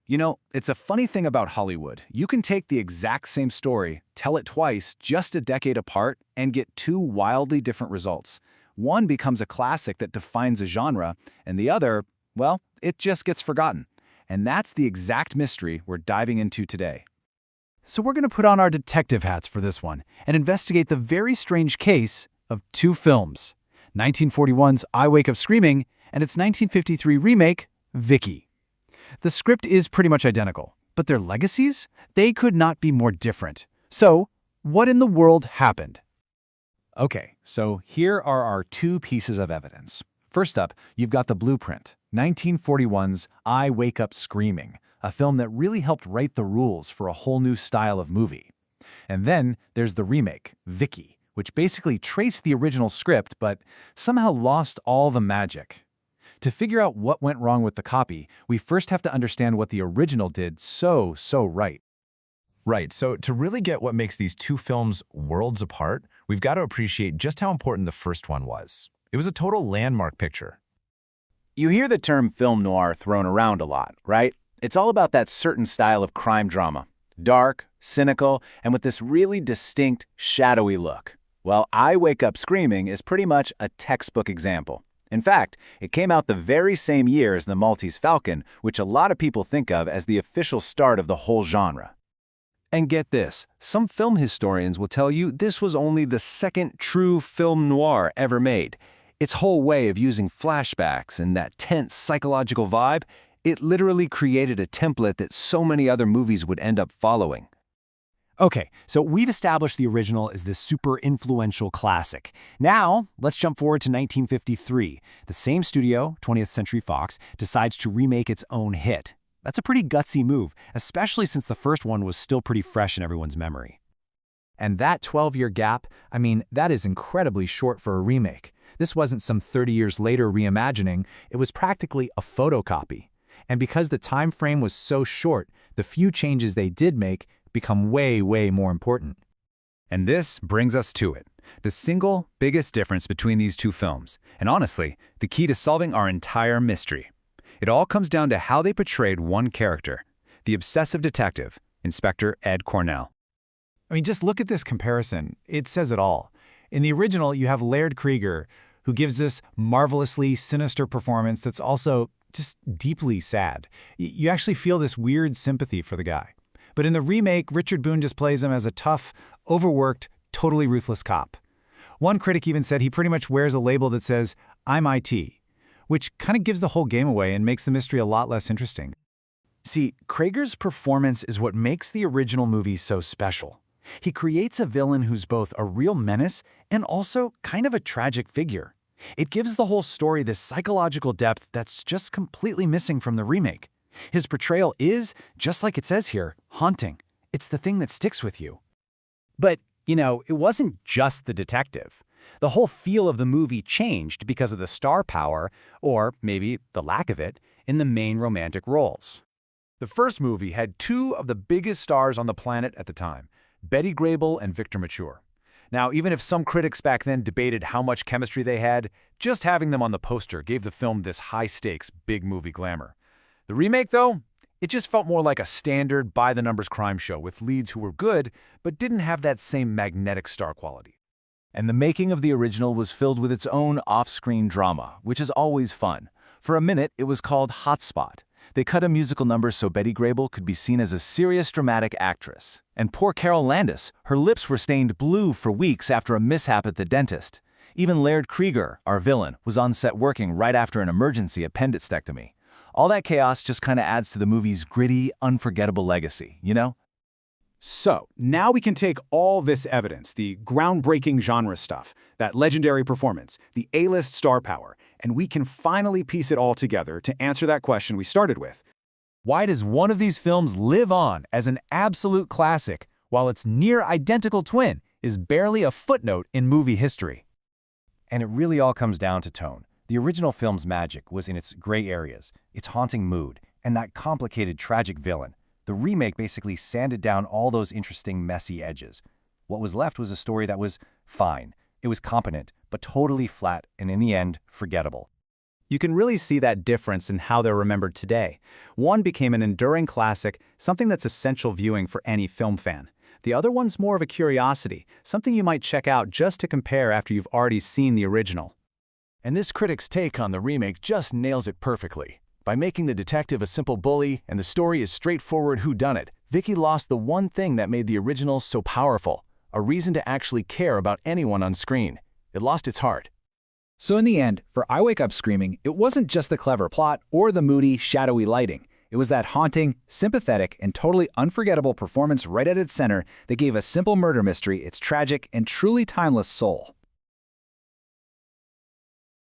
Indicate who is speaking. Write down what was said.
Speaker 1: You know, it's a funny thing about Hollywood. You can take the exact same story, tell it twice, just a decade apart, and get two wildly different results. One becomes a classic that defines a genre, and the other, well, it just gets forgotten. And that's the exact mystery we're diving into today. So we're going to put on our detective hats for this one and investigate the very strange case of two films, 1941's I Wake Up Screaming and its 1953 remake, Vicki. The script is pretty much identical, but their legacies? They could not be more different. So, what in the world happened? Okay, so here are our two pieces of evidence. First up, you've got the blueprint, 1941's I Wake Up Screaming, a film that really helped write the rules for a whole new style of movie. And then there's the remake, Vicki, which basically traced the original script but somehow lost all the magic. To figure out what went wrong with the copy, we first have to understand what the original did so right.
Speaker 2: Right, so to really get what makes these two films worlds apart, we've got to appreciate just how important the first one was. It was a total landmark picture.
Speaker 1: You hear the term film noir thrown around a lot, right? It's all about that certain style of crime drama. Dark, cynical, and with this really distinct, shadowy look. Well, I Wake Up Screaming is pretty much a textbook example. In fact, it came out the very same year as The Maltese Falcon, which a lot of people think of as the official start of the whole genre.
Speaker 3: And get this, some film historians will tell you this was only the second true film noir ever made. Its whole way of using flashbacks and that tense psychological vibe, it literally created a template that so many other movies would end up following.
Speaker 4: Okay, so we've established the original as this super influential classic. Now, let's jump forward to 1953. The same studio, 20th Century Fox, decides to remake its own hit. That's a pretty gutsy move, especially since the first one was still pretty fresh in everyone's memory.
Speaker 5: And that 12-year gap, I mean, that is incredibly short for a remake. This wasn't some 30 years later reimagining, it was practically a photocopy. And because the time frame was so short, the few changes they did make become way more important.
Speaker 1: And this brings us to it, the single biggest difference between these two films, and honestly, the key to solving our entire mystery. It all comes down to how they portrayed one character, the obsessive detective, Inspector Ed Cornell.
Speaker 5: I mean, just look at this comparison. It says it all. In the original, you have Laird Krieger, who gives this marvelously sinister performance that's also just deeply sad. You actually feel this weird sympathy for the guy. But in the remake, Richard Boone just plays him as a tough, overworked, totally ruthless cop. One critic even said he pretty much wears a label that says, "I'm IT," which kind of gives the whole game away and makes the mystery a lot less interesting.
Speaker 1: See, Krieger's performance is what makes the original movie so special. He creates a villain who's both a real menace and also kind of a tragic figure. It gives the whole story this psychological depth that's just completely missing from the remake. His portrayal is, just like it says here, haunting. It's the thing that sticks with you.
Speaker 4: But, you know, it wasn't just the detective. The whole feel of the movie changed because of the star power, or maybe the lack of it, in the main romantic roles.
Speaker 1: The first movie had two of the biggest stars on the planet at the time, Betty Grable and Victor Mature. Now, even if some critics back then debated how much chemistry they had, just having them on the poster gave the film this high-stakes, big movie glamour. The remake, though, it just felt more like a standard by-the-numbers crime show with leads who were good but didn't have that same magnetic star quality. And the making of the original was filled with its own off-screen drama, which is always fun. For a minute, it was called Hotspot. They cut a musical number so Betty Grable could be seen as a serious dramatic actress. And poor Carol Landis, her lips were stained blue for weeks after a mishap at the dentist. Even Laird Krieger, our villain, was on set working right after an emergency appendectomy. All that chaos just kind of adds to the movie's gritty, unforgettable legacy, you know?
Speaker 4: So, now we can take all this evidence, the groundbreaking genre stuff, that legendary performance, the A-list star power, and we can finally piece it all together to answer that question we started with. Why does one of these films live on as an absolute classic, while its near-identical twin is barely a footnote in movie history?
Speaker 5: And it really all comes down to tone. The original film's magic was in its gray areas, its haunting mood, and that complicated tragic villain. The remake basically sanded down all those interesting, messy edges. What was left was a story that was fine. It was competent, but totally flat and in the end, forgettable.
Speaker 4: You can really see that difference in how they're remembered today. One became an enduring classic, something that's essential viewing for any film fan. The other one's more of a curiosity, something you might check out just to compare after you've already seen the original.
Speaker 6: And this critic's take on the remake just nails it perfectly. By making the detective a simple bully and the story is straightforward whodunit, Vicki lost the one thing that made the original so powerful, a reason to actually care about anyone on screen. It lost its heart.
Speaker 1: So in the end, for I Wake Up Screaming, it wasn't just the clever plot or the moody, shadowy lighting. It was that haunting, sympathetic, and totally unforgettable performance right at its center that gave a simple murder mystery its tragic and truly timeless soul.